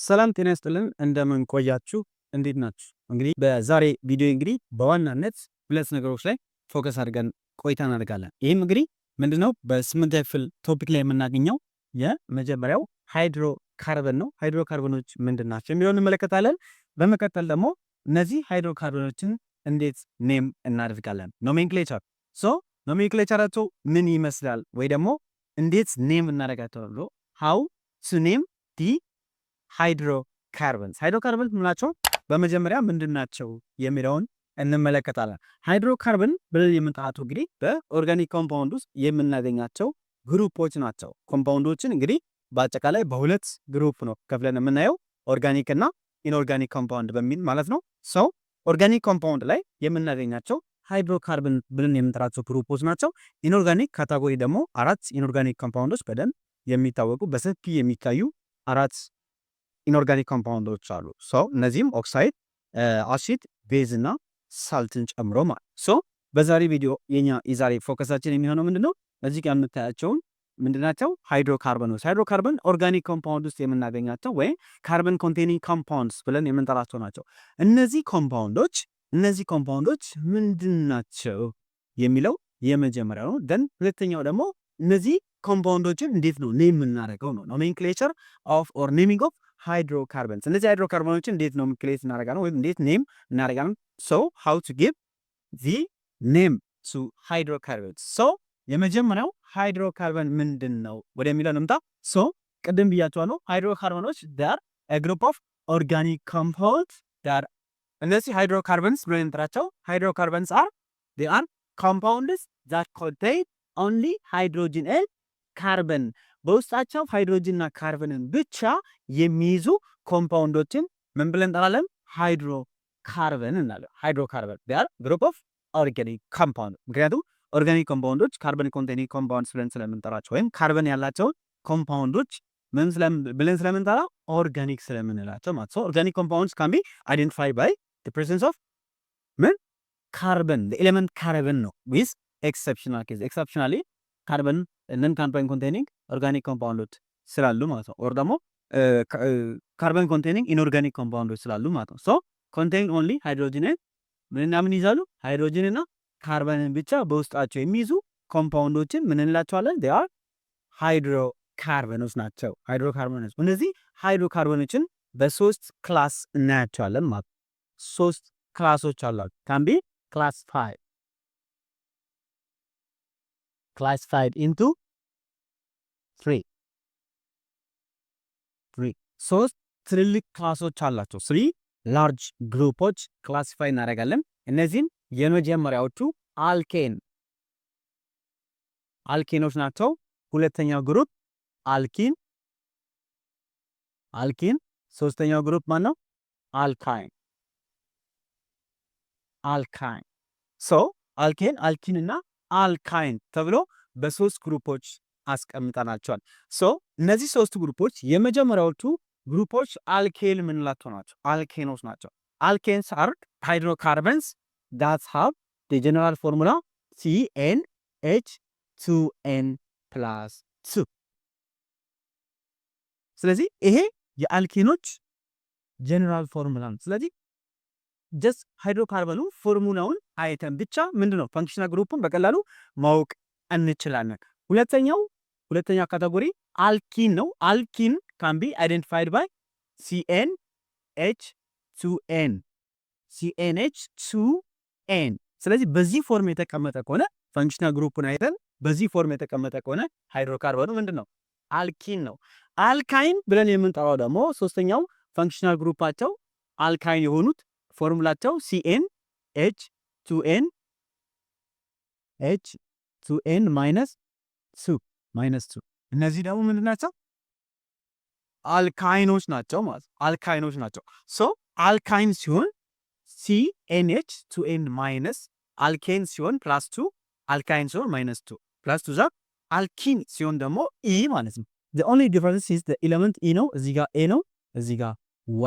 ሰላም ጤና ይስጥልን እንደምን ቆያችሁ እንዴት ናችሁ? እንግዲህ በዛሬ ቪዲዮ እንግዲህ በዋናነት ሁለት ነገሮች ላይ ፎከስ አድርገን ቆይታ እናደርጋለን። ይህም እንግዲህ ምንድነው በስምንተኛ ክፍል ቶፒክ ላይ የምናገኘው የመጀመሪያው ሃይድሮካርበን ነው። ሃይድሮካርበኖች ምንድን ናቸው የሚለውን እንመለከታለን። በመቀጠል ደግሞ እነዚህ ሃይድሮካርበኖችን እንዴት ኔም እናደርጋለን፣ ኖሜንክሌቸር ኖሜንክሌቸራቸው ምን ይመስላል ወይ ደግሞ እንዴት ኔም እናደርጋቸው ብሎ ሃው ቱ ኔም ዲ ሃይድሮካርበንስ ምንላቸው በመጀመሪያ ምንድናቸው የሚለውን እንመለከታለን። ሃይድሮካርበን ብለን የምንጠራቸው እንግዲህ በኦርጋኒክ ኮምፓውንድ ውስጥ የምናገኛቸው ግሩፖች ናቸው። ኮምፓውንዶችን እንግዲህ በአጠቃላይ በሁለት ግሩፕ ነው ከፍለን የምናየው ኦርጋኒክ እና ኢንኦርጋኒክ ኮምፓውንድ በሚል ማለት ነው። ሰው ኦርጋኒክ ኮምፓውንድ ላይ የምናገኛቸው ሃይድሮካርበን ብለን የምንጠራቸው ግሩፖች ናቸው። ኢንኦርጋኒክ ካታጎሪ ደግሞ አራት ኢንኦርጋኒክ ኮምፓውንዶች በደንብ የሚታወቁ በሰፊ የሚታዩ አራት ኢንኦርጋኒክ ኮምፓውንዶች አሉ። እነዚህም ኦክሳይድ፣ አሲድ፣ ቤዝ እና ሳልትን ጨምሮ ማለት በዛሬ ቪዲዮ የዛሬ ፎከሳችን የሚሆነው ምንድነው እዚህ ጋር የምታያቸውን ምንድናቸው ሃይድሮካርበኖች። ሃይድሮካርበን ኦርጋኒክ ኮምፓውንድ ውስጥ የምናገኛቸው ወይም ካርበን ኮንቴኒንግ ኮምፓውንድስ ብለን የምንጠራቸው ናቸው። እነዚህ ኮምፓውንዶች ምንድናቸው የሚለው የመጀመሪያው ነው። ደን ሁለተኛው ደግሞ እነዚህ ኮምፓውንዶችን እንዴት ነው ኔም የምናደርገው ነው። ኖሜንክሌቸር ኦፍ ኦር ኔሚንግ ኦፍ ሃይድሮካርበንስ። እነዚህ ሃይድሮካርበኖችን እንዴት ነው ኖሜንክሌት እናደርጋለን ወይም እንዴት ኔም እናደርጋለን። ሃው ቱ ጊቭ ዚ ኔም ቱ ሃይድሮካርበንስ። የመጀመሪያው ሃይድሮካርበን ምንድን ነው ወደሚለው እንምጣ። ቅድም ብያቸዋለሁ ሃይድሮካርበኖች ዳር ግሩፕ ኦፍ ኦርጋኒክ ኮምፓውንድ ዳር እነዚህ ሃይድሮካርበንስ ብለን እንጠራቸው ሃይድሮካርበንስ አር ኮምፓውንድስ ዛት ኮንቴን ኦንሊ ሃይድሮጅን ኤንድ ካርበን በውስጣቸው ሃይድሮጅን እና ካርበንን ብቻ የሚይዙ ኮምፓውንዶችን ምን ብለን እንጠራለን? ሃይድሮካርበን እንላለን። ሃይድሮካርበን ዳር ግሩፕ ኦፍ ኦርጋኒክ ኮምፓውንድ። ምክንያቱም ኦርጋኒክ ኮምፓውንዶች ካርበን ኮንቴኒንግ ኮምፓውንድስ ብለን ስለምንጠራቸው ወይም ካርበን ያላቸውን ኮምፓውንዶች ምን ብለን ስለምንጠራ ኦርጋኒክ ስለምንላቸው ማለት ኦርጋኒክ ኮምፓውንድስ ካን ቢ አይደንቲፋይድ ባይ ዘ ፕሬዘንስ ኦፍ ምን ካርበን ኤሌመንት ካርበን ነው ዊዝ ኤክሰፕሽናል ኬዝ ኤክሰፕሽናሊ ካርበን ነን ካርበን ኮንቴኒንግ ኦርጋኒክ ኮምፓውንዶች ስላሉ ማለት ነው። ኦር ደግሞ ካርበን ኮንቴኒንግ ኢንኦርጋኒክ ኮምፓውንዶች ስላሉ ማለት ነው። ኮንቴኒንግ ኦንሊ ሃይድሮጅን ምንና ምን ይዛሉ? ሃይድሮጅን እና ካርበንን ብቻ በውስጣቸው የሚይዙ ኮምፓውንዶችን ምን እንላቸዋለን? they are ሃይድሮካርበኖች ናቸው። ሃይድሮካርበኖች እነዚህ ሃይድሮካርበኖችን በሶስት ክላስ እናያቸዋለን ማለት ነው። ሶስት ክላሶች አሏቸው። can be classified into three ሶስት ትልልቅ ክላሶች አላቸው። ስሪ ላርጅ ግሩፖች ክላሲፋይ እናደርጋለን። እነዚህን የመጀመሪያዎቹ አልኬኖች ናቸው። ሁለተኛው ግሩፕ አልኪን። ሶስተኛው ግሩፕ ማን ነው? አልካይን። አልኬን፣ አልኪን እና አልካይን ተብሎ በሶስት ግሩፖች አስቀምጠናቸዋል። እነዚህ ሶስት ግሩፖች የመጀመሪያዎቹ ግሩፖች አልኬን ምንላቸው ናቸው? አልኬኖች ናቸው። አልኬንስ አር ሃይድሮካርበንስ that have the general formula CnH2n+2። ስለዚህ ይሄ የአልኬኖች ጀነራል ፎርሙላ ነው። ስለዚህ ጀስት ሃይድሮካርበኑ ፎርሙላውን አይተን ብቻ ምንድነው ፋንክሽናል ግሩፑን በቀላሉ ማወቅ እንችላለን። ሁለተኛ ካቴጎሪ አልኪን ነው። አልኪን can be identified by CnH2n። ስለዚህ በዚህ ፎርም የተቀመጠ ከሆነ ፋንክሽናል ግሩፑን አይተን በዚህ ፎርም የተቀመጠ ከሆነ ሃይድሮካርበኑ ምንድነው? አልኪን ነው። አልካይን ብለን የምንጠራው ደግሞ ሶስተኛው ፋንክሽናል ግሩፓቸው አልካይን የሆኑት ፎርሙላቸው CnH2n -2 እነዚህ ደግሞ ምንድናቸው? አልካይኖች ናቸው ማለት አልካይኖች ናቸው። አልካይን ሲሆን CnH2n ማይነስ አልኬን ሲሆን +2 አልካይን ሲሆን -2 +2 ዛ አልኪን ሲሆን ደግሞ E ማለት ነው። the only difference is the element E ነው። እዚህ ጋር A ነው፣ እዚህ ጋር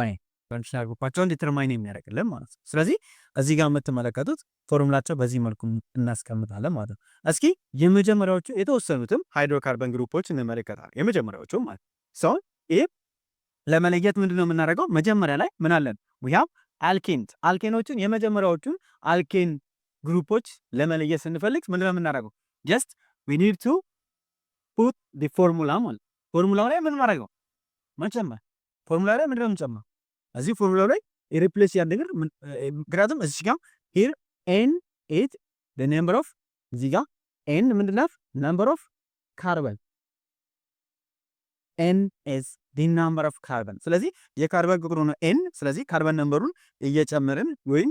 Y ፋንክሽናል ግሩፓቸውን ዲተርማይን የሚያደርግልን ማለት ነው። ስለዚህ እዚህ ጋር የምትመለከቱት ፎርሙላቸው በዚህ መልኩ እናስቀምጣለን ማለት ነው። እስኪ የመጀመሪያዎቹ የተወሰኑትም ሃይድሮካርበን ግሩፖች እንመለከታለን። የመጀመሪያዎቹ ማለት ነው። ይሄ ለመለየት ምንድነው የምናደርገው? መጀመሪያ ላይ ምን አለን? we have alkanes አልኬኖችን የመጀመሪያዎቹን አልኬን ግሩፖች ለመለየት ስንፈልግ ምንድነው የምናደርገው? just we need to put the formula ማለት ፎርሙላው ላይ ምን ማድረግ ነው? መጨመር። ፎርሙላ ላይ ምንድነው የምንጨምረው? እዚህ ፎርሙላው ላይ ሪፕሌስ ያደርግ ምክንያቱም እዚህ ጋር here n is the number of እዚህ ጋር n ምንድነው? number of carbon n is the number of carbon ስለዚህ የካርበን ቁጥሩ ነው n ስለዚህ ካርበን ነምበሩን እየጨመርን ወይም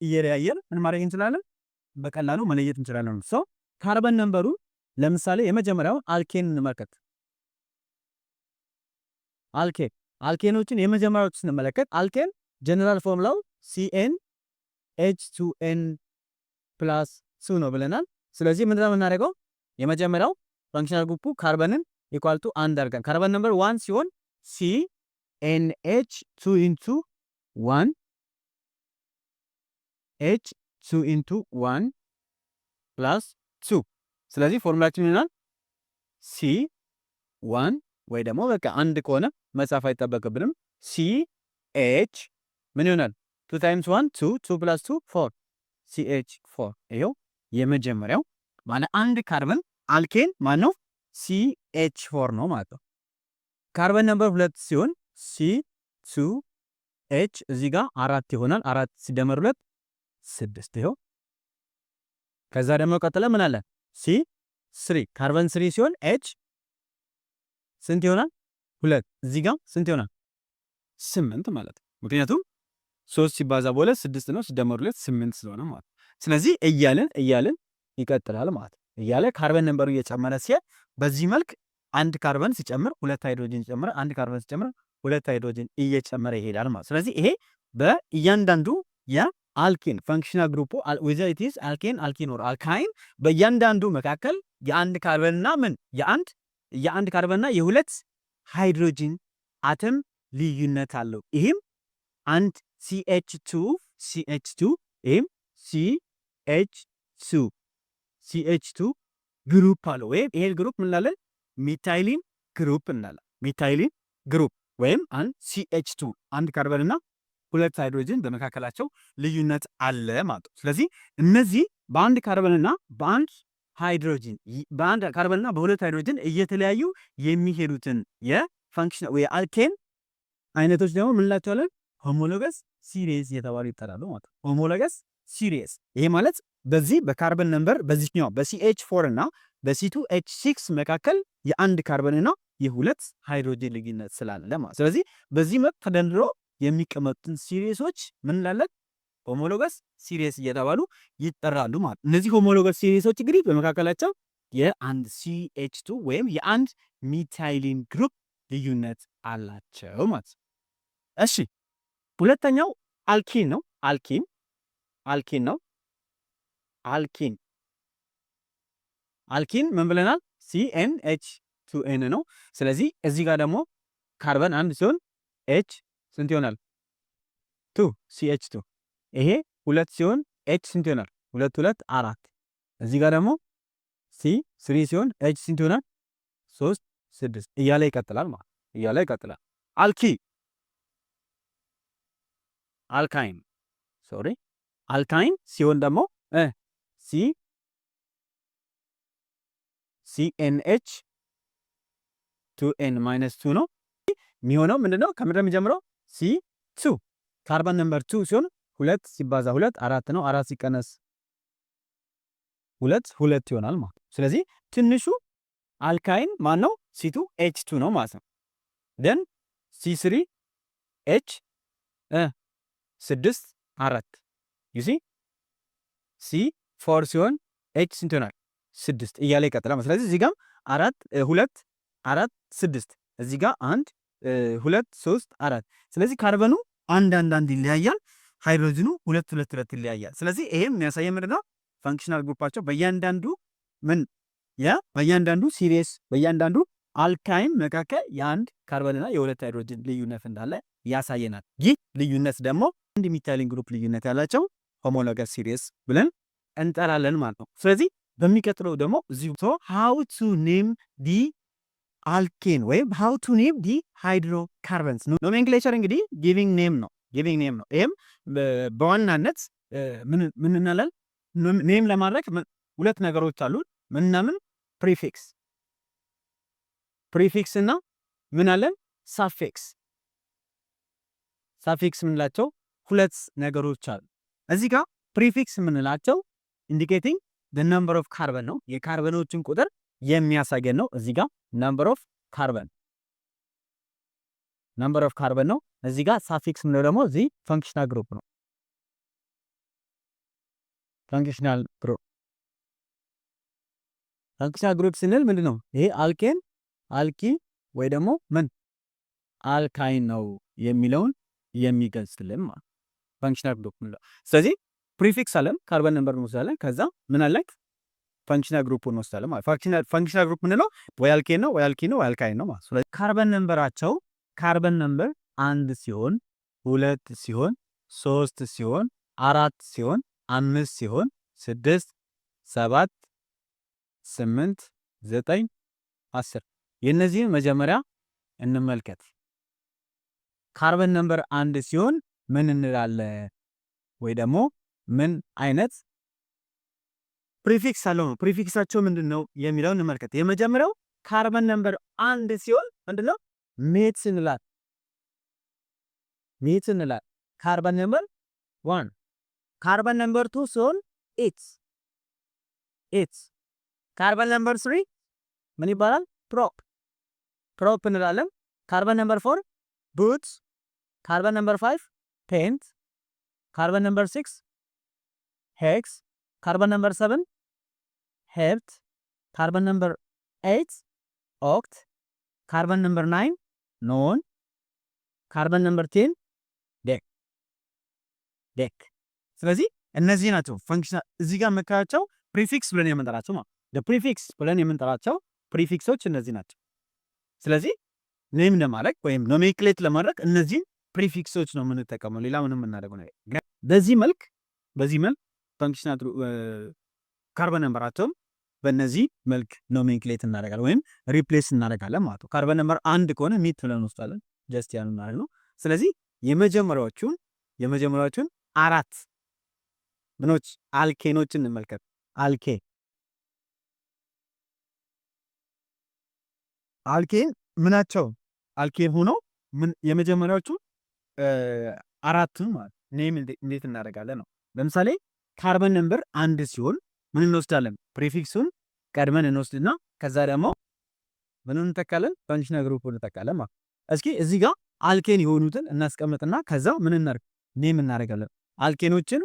እየለያየን ምን ማድረግ እንችላለን? በቀላሉ መለየት እንችላለን። ሶ ካርበን ነምበሩ ለምሳሌ የመጀመሪያው አልኬን እንመልከት። አልኬኖችን የመጀመሪያዎቹ ስንመለከት አልኬን ጀነራል ፎርሙላው CnH2n + 2 ነው ብለናል። ስለዚህ ምንድነው የምናደርገው? የመጀመሪያው ፋንክሽናል ግሩፑ ካርበንን ኢኳል ቱ 1 አድርገን ካርበን ነምበር 1 ሲሆን CnH2 * 1 H2 * 1 + 2 ስለዚህ ፎርሙላችን ይሆናል C1 ወይ ደግሞ በቃ አንድ ከሆነ መጻፍ አይጠበቅብንም CH ምን ይሆናል 2 × 1 2 2 + 2 4 CH4 ይሄው የመጀመሪያው ማለት አንድ ካርበን አልኬን ማን ነው? CH4 ነው ማለት ነው። ካርበን ነምበር 2 ሲሆን C2H እዚህ ጋር 4 ይሆናል 4 ሲደመር 2 6 ይሄው ከዛ ደግሞ ቀጥለ ምን አለ C3 ካርበን 3 ሲሆን H ስንት ይሆናል? 2 እዚህ ጋር ስንት ይሆናል? 8 ማለት ነው። ምክንያቱም 3 ሲባዛ በ2 6 ነው ሲደመር 2 8 ስለሆነ ማለት ነው። ስለዚህ እያልን ይቀጥላል ማለት ነው። እያለ ካርበን ነምበሩ እየጨመረ ሲሄድ በዚህ መልክ አንድ ካርበን ሲጨምር ሁለት ሃይድሮጅን ሲጨምር አንድ ካርበን ሲጨምር ሁለት ሃይድሮጅን እየጨመረ ይሄዳል ማለት። ስለዚህ ይሄ በእያንዳንዱ የአልኬን ፋንክሽናል ግሩፑ whether it is alkane alkene or alkyne በእያንዳንዱ መካከል የአንድ ካርበንና ምን የአንድ ካርበንና የሁለት ሃይድሮጅን አተም ልዩነት አለው። ይሄም አንድ CH2 ይሄም CH2 ግሩፕ አለው። ወይም ይሄ ግሩፕ ምን እንላለን? ሚታይሊን ግሩፕ እንላለን። ሚታይሊን ግሩፕ ወይም አንድ CH2 አንድ ካርበን እና ሁለት ሃይድሮጅን በመካከላቸው ልዩነት አለ ማለት ነው። ስለዚህ እነዚህ በአንድ ካርበን እና በአንድ ሃይድሮጅን በአንድ ካርበን እና በሁለት ሃይድሮጅን እየተለያዩ የሚሄዱትን የፋንክሽን ወይ አልኬን አይነቶች ደግሞ ምን እንላቸዋለን? ሆሞሎገስ ሲሪስ የተባሉ ይጠራሉ ማለት ነው። ሆሞሎገስ ሲሪስ ይሄ ማለት በዚህ በካርበን ነምበር በዚህኛው በCH4 እና በC2H6 መካከል የአንድ ካርበን እና የሁለት ሃይድሮጅን ልዩነት ስላለ ማለት። ስለዚህ በዚህ መልክ ተደንድሮ የሚቀመጡትን ሲሪሶች ምን እንላለን? ሆሞሎገስ ሲሪስ እየተባሉ ይጠራሉ ማለት። እነዚህ ሆሞሎገስ ሲሪሶች እንግዲህ በመካከላቸው የአንድ CH2 ወይም የአንድ ሚታይሊን ግሩፕ ልዩነት አላቸው ማለት። እሺ ሁለተኛው አልኪን ነው። አልኪን ነው። አልኪን ምን ብለናል? CnH2n ነው። ስለዚህ እዚህ ጋር ደግሞ ካርበን አንድ ሲሆን H ስንት ይሆናል? 2 CH2 ይሄ ሁለት ሲሆን H ስንት ይሆናል? 2 2 4 እዚህ ጋር ደግሞ C3 ሲሆን H ስንት ይሆናል? 3 6 እያለ ይቀጥላል ማለት እያለ ይቀጥላል። አልካይን ሲሆን ደግሞ CnH2n -2 ነው የሚሆነው። ምንድነው ከምንድነው የሚጀምረው? C2 ካርበን ነምበር 2 ሲሆን 2 ሲባዛ 2 4 ነው። 4 ሲቀነስ 2 ይሆናል ማለት። ስለዚህ ትንሹ አልካይን ማን ነው? C2H2 ነው ማለት ነው። ደን C3H 6 4 ዩሲ C4 ሲሆን H ስንት ይሆናል? 6 እያለ ይቀጥላል። ስለዚህ እዚህ ጋር 4 2 4 6 እዚህ ጋር 1 2 3 4 ስለዚህ ካርበኑ አንድ ይለያያል፣ ሃይድሮጅኑ 2 2 ይለያያል። ስለዚህ ይሄም የሚያሳየው ምንድነው? ፋንክሽናል ግሩፓቸው በእያንዳንዱ በእያንዳንዱ ሲሪስ በእያንዳንዱ አልካይን መካከል የአንድ ካርበንና የሁለት ሃይድሮጅን ልዩነት እንዳለ ያሳየናል። ይህ ልዩነት ደግሞ አንድ ሚታይሊን ግሩፕ ልዩነት ያላቸው ሆሞሎገስ ሲሪስ ብለን እንጠራለን ማለት ነው። ስለዚህ በሚቀጥለው ደግሞ እዚህ how to name the አልኬን ወይም how to name the hydrocarbons ኖሜንክሌቸር እንግዲህ ጊቪንግ ኔም ነው። ይህም በዋናነት ምን እንላለን? ኔም ለማድረግ ሁለት ነገሮች አሉ። ምናምን ፕሪፊክስ እና ምን አለን? ሳፊክስ ምንላቸው ሁለት ነገሮች አሉ። እዚህ ጋር ፕሪፊክስ ምንላቸው ኢንዲኬቲንግ the number of carbon ነው፣ የካርበኖችን ቁጥር የሚያሳየን ነው። እዚህ ጋር number of carbon ነው። እዚህ ጋር ሳፊክስ ምንለው ደግሞ እዚህ ፈንክሽናል ግሩፕ ነው። ፈንክሽናል ግሩፕ ስንል ምንድን ነው? ይሄ አልኬን፣ አልኪን ወይ ደግሞ ምን አልካይን ነው የሚለውን የሚገልጽልን ማለት ፈንክሽናል ግሩፕ ምንለው። ስለዚህ ፕሪፊክስ አለን፣ ካርበን ነምበር እንወስዳለን። ከዛ ምን አለን? ፈንክሽናል ግሩፕ እንወስዳለን ማለት። ፈንክሽናል ግሩፕ ምንለው ወይ አልኬን ነው ወይ አልኪን ነው ወይ አልካይን ነው ማለት። ስለዚህ ካርበን ነምበራቸው ካርበን ነምበር 1 ሲሆን 2 ሲሆን 3 ሲሆን 4 ሲሆን 5 ሲሆን 6 7 8 9 10 የእነዚህን መጀመሪያ እንመልከት። ካርበን ነምበር 1 ሲሆን ምን እንላለን? ወይ ደግሞ ምን አይነት ፕሪፊክስ አለው ነው? ፕሪፊክሳቸው ምንድን ነው የሚለውን እንመልከት። የመጀመሪያው ካርበን ነምበር 1 ሲሆን ምንድነው? ሜትስ እንላለን። ካርበን ነምበር 1። ካርበን ነምበር 2 ሲሆን ኢትስ። ካርበን ነምበር 3 ምን ይባላል? ፕሮፕ እንላለን። ካርበን ነምበር 4 ቡትስ። ካርበን ነምበር 5 ፔንት። ካርበን ነምበር 6 ሄክስ። ካርበን ነምበር 7 ሄፕት። ካርበን ነምበር 8 ኦክት። ካርበን ነምበር 9 ኖን። ካርበን ነምበር 10 ዴክ። ስለዚህ እነዚህ ናቸው ፈንክሽናል እዚህ ጋር መካያቸው ፕሪፊክስ ብለን የምንጠራቸው ማለት ፕሪፊክስ ብለን የምንጠራቸው ፕሪፊክሶች እነዚህ ናቸው። ስለዚህ ኔም ለማድረግ ወይም ኖሜንክሌት ለማድረግ እነዚህ ፕሪፊክሶች ነው የምንጠቀመው። ሌላ ምንም የምናደርገው ነገር በዚህ መልክ ፈንክሽናል ካርበን ነምበራቸውም በእነዚህ መልክ ኖሜንክሌት እናደርጋለን ወይም ሪፕሌስ እናደርጋለን ማለት ነው። ካርበን ነምበር 1 ከሆነ ሚት ብለን እንወስዳለን። ጀስት ያን ማለት ነው። ስለዚህ የመጀመሪያዎቹን 4 ምኖች አልኬኖችን እንመልከት። አልኬን ምናቸው አልኬን ሆኖ ምን የመጀመሪያዎቹ 4 ማለት ኔም እንዴት እናደርጋለን ነው። ለምሳሌ ካርበን ነምበር 1 ሲሆን ምን እንወስዳለን? ፕሪፊክሱን ቀድመን እንወስድና ከዛ ደግሞ ምን እንተካለን? ፈንክሽናል ግሩፕ እንተካለን ማለት። እስኪ እዚህ ጋር አልኬን የሆኑትን እናስቀምጥና ከዛ ምን እናደርግ? ኔም እናደርጋለን አልኬኖችን።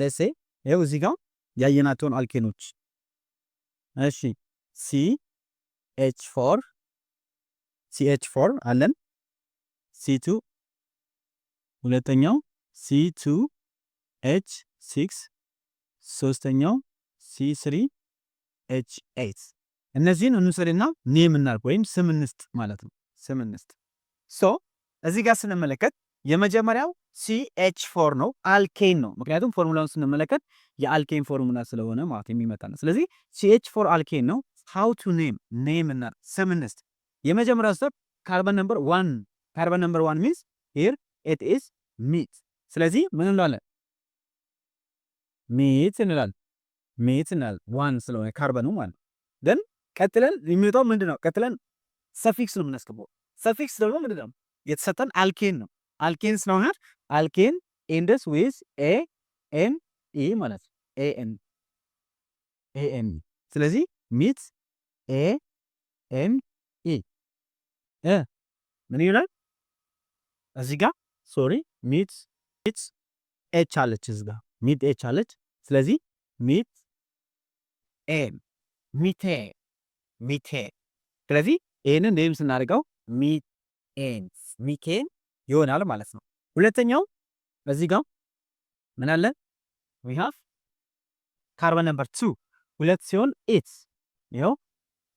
ለሴ ይኸው እዚህ ጋር ያየናቸውን አልኬኖች እሺ CH4 አለን። C2 ሁለተኛው C2H6 ሶስተኛው C3H8 እነዚህን እንውሰድና ኔም እናድርግ ወይም ስም እንስጥ ማለት ነው። ስም እንስጥ። እዚህ ጋር ስንመለከት የመጀመሪያው CH4 ነው፣ አልኬን ነው። ምክንያቱም ፎርሙላውን ስንመለከት የአልኬን ፎርሙላ ስለሆነ ማለት የሚመጣ ነው። ስለዚህ CH4 አልኬን ነው። how to name እና ስም እንስጥ። የመጀመሪያው ስቴፕ ካርበን ነምበር 1 means here it is meat። ስለዚህ ምን እንላለን? ሚት እንላለን። 1 ስለሆነ ካርበኑ ማለት ነው። ደን ቀጥለን የሚመጣው ምንድነው? ቀጥለን ሰፊክስ ነው የምናስገባው። ሰፊክስ ደግሞ ምንድነው? የተሰጠን አልኬን ነው። አልኬን ስለሆነ አልኬን ኤንድስ ዊዝ ANE ማለት ነው። ANE ስለዚህ ሚት ANE ምን ይላል እዚህ ጋር? ሶሪ ሚት ኤች አለች እዚህ ጋር ሚት ኤች አለች። ስለዚህ ሚት ሚቴን። ስለዚህ ይሄንን ኔም ስናደርገው ሚቴን ይሆናል ማለት ነው። ሁለተኛው በዚህ ጋር ምን አለ? we have ካርበን ነምበር 2 2 ሲሆን ኢትስ ይኸው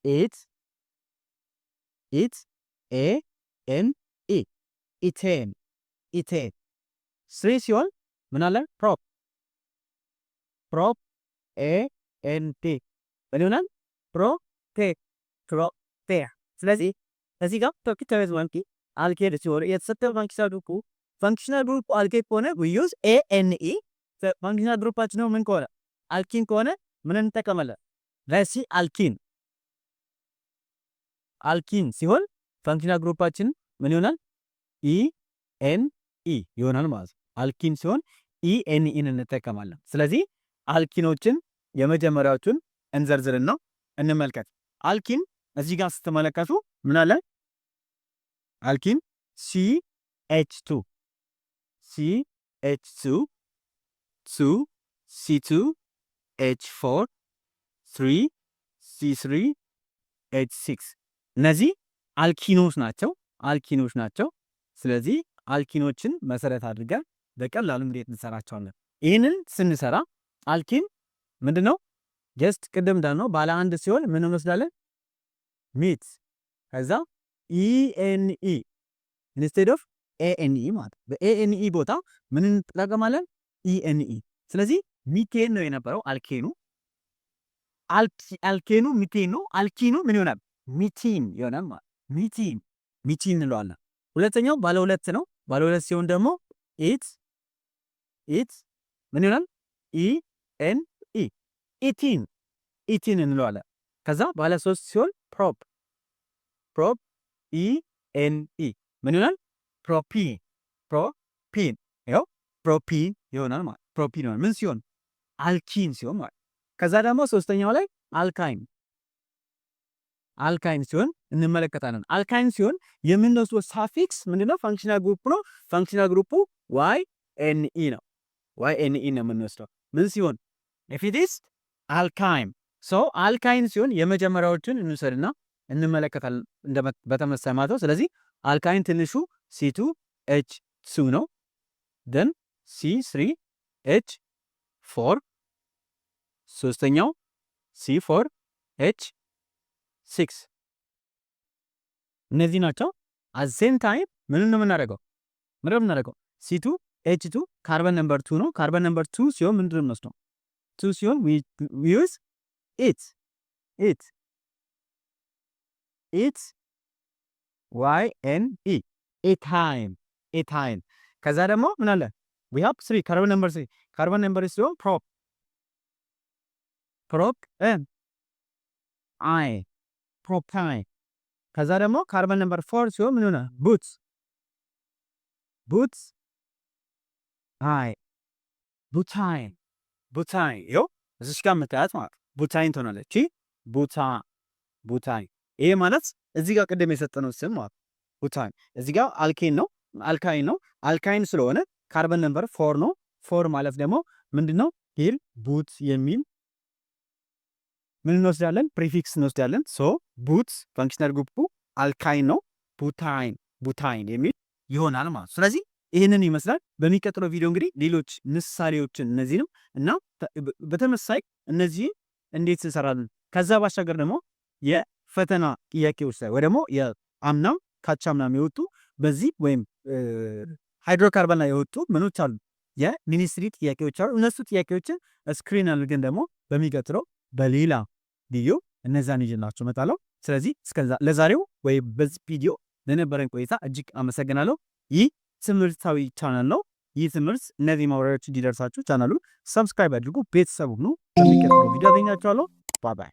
ኢትስ ANE ኢቴን 3 ሲሆን ምን አለ? ፕሮፕ ANT ምን ይሆናል? ፕሮፔት ፔር። ስለዚህ እዚህ ጋር ተርኪተሪዝ ዋንኪ አልኬድ ሲሆን የተሰጠው ፋንክሽናል ግሩፕ አልኬድ ከሆነ we use ANE ፋንክሽናል ግሩፓችን ነው ምን ከሆነ አልኪን ከሆነ ምን እንጠቀማለን? ለሲ አልኪን ሲሆን ፋንክሽናል ግሩፓችን ምን ይሆናል? ENE ይሆናል ማለት ነው። አልኪን ሲሆን ENEን እንጠቀማለን። ስለዚህ አልኪኖችን የመጀመሪያዎቹን እንዘርዝርና እንመልከት። አልኪን እዚህ ጋር ስትመለከቱ ምን አለ? አልኪን CH2 2 C2 H4 3 C3 H6 እነዚህ አልኪኖች ናቸው። ስለዚህ አልኪኖችን መሰረት አድርገን በቀላሉ እንዴት እንሰራቸዋለን? ይህንን ስንሰራ አልኪን ምንድነው? ጀስት ቅድም እንዳልነው ባለ አንድ ሲሆን ምን እንወስዳለን? ሚት ከዛ ENE ኢንስቴድ ኦፍ ANE ማለት በANE ቦታ ምን እንጠቀማለን? ENE። ስለዚህ ሚቴን ነው የነበረው አልኬኑ ሚቴን ነው። አልኪኑ ምን ይሆናል? ሚቲን ይሆናል ማለት ሚቲን እንለዋለን። ሁለተኛው ባለ ሁለት ነው። ባለ ሁለት ሲሆን ደግሞ ኢት ምን ይሆናል? ENE ኢቲን እንለዋለን። ከዛ ባለ ሶስት ሲሆን ፕሮፕ ENE ምን ይሆናል? ፕሮፒን ይኸው ፕሮፒን ይሆናል ማለት ፕሮፒን ይሆናል ምን ሲሆን? አልኪን ሲሆን ማለት። ከዛ ደግሞ ሶስተኛው ላይ አልካይን ሲሆን እንመለከታለን። አልካይን ሲሆን የምንወስደው ሳፊክስ ምንድነው? ፋንክሽናል ግሩፕ ነው። ፋንክሽናል ግሩፑ YNE ነው። YNE ነው የምንወስደው ምን ሲሆን? if it is alkyne አልካይን ሲሆን የመጀመሪያዎችን እንውሰድና እንመለከታለን በተመሳሳይ ማለት ነው። ስለዚህ አልካይን ትንሹ C2H2 ነው። then C3H4 ሶስተኛው C4H6 እነዚህ ናቸው። at same time ምን ነው የምናደርገው? C2H2 ካርበን ነምበር 2 ነው። ካርበን ነምበር 2 ሲሆን ምንድን ነው የምንወስደው? 2 ሲሆን we use it YNE ኤታይን። ከዛ ደግሞ ምን አለ? we have 3 ካርበን ነምበር 3 ካርበን ነምበር ሲሆን ፕሮፓይን። ከዛ ደግሞ ካርበን ነምበር 4 ሲሆን ምን ሆነ? ቡታይን ይኸው እዚች ጋር የምታያት ማለት ቡታይን ትሆናለች። ቡታይን ይሄ ማለት እዚህ ጋር ቅድም የሰጠነው ስም ማለት ቡታይን። እዚህ ጋር አልካይን ነው። አልካይን ስለሆነ ካርበን ነምበር 4 ነው። 4 ማለት ደግሞ ምንድነው? ሂል ቡት የሚል ምን እንወስዳለን? ፕሪፊክስ እንወስዳለን። ቡት ፋንክሽናል ግሩፑ አልካይን ነው። ቡታይን የሚል ይሆናል ማለት። ስለዚህ ይህንን ይመስላል። በሚቀጥለው ቪዲዮ እንግዲህ ሌሎች ምሳሌዎችን እነዚህንም እና በተመሳሳይ እነዚህን እንዴት እንሰራለን፣ ከዛ ባሻገር ደግሞ የፈተና ጥያቄዎች ላይ ወይ ደግሞ የአምናም ካቻምናም የወጡ በዚህ ወይም ሃይድሮካርበን ላይ የወጡ ምኖች አሉ፣ የሚኒስትሪ ጥያቄዎች አሉ። እነሱ ጥያቄዎችን ስክሪን አድርገን ደግሞ በሚቀጥለው በሌላ ቪዲዮ እነዛን ይዤላችሁ እመጣለሁ። ስለዚህ ለዛሬው ወይ በዚህ ቪዲዮ ለነበረን ቆይታ እጅግ አመሰግናለሁ። ይህ ትምህርታዊ ቻናል ነው። ይህ ትምህርት እነዚህ ማብራሪያዎች እንዲደርሳችሁ ቻናሉን ሰብስክራይብ አድርጉ፣ ቤተሰብ ሁኑ። በሚቀጥለው ቪዲዮ አገኛችኋለሁ። ባይ ባይ።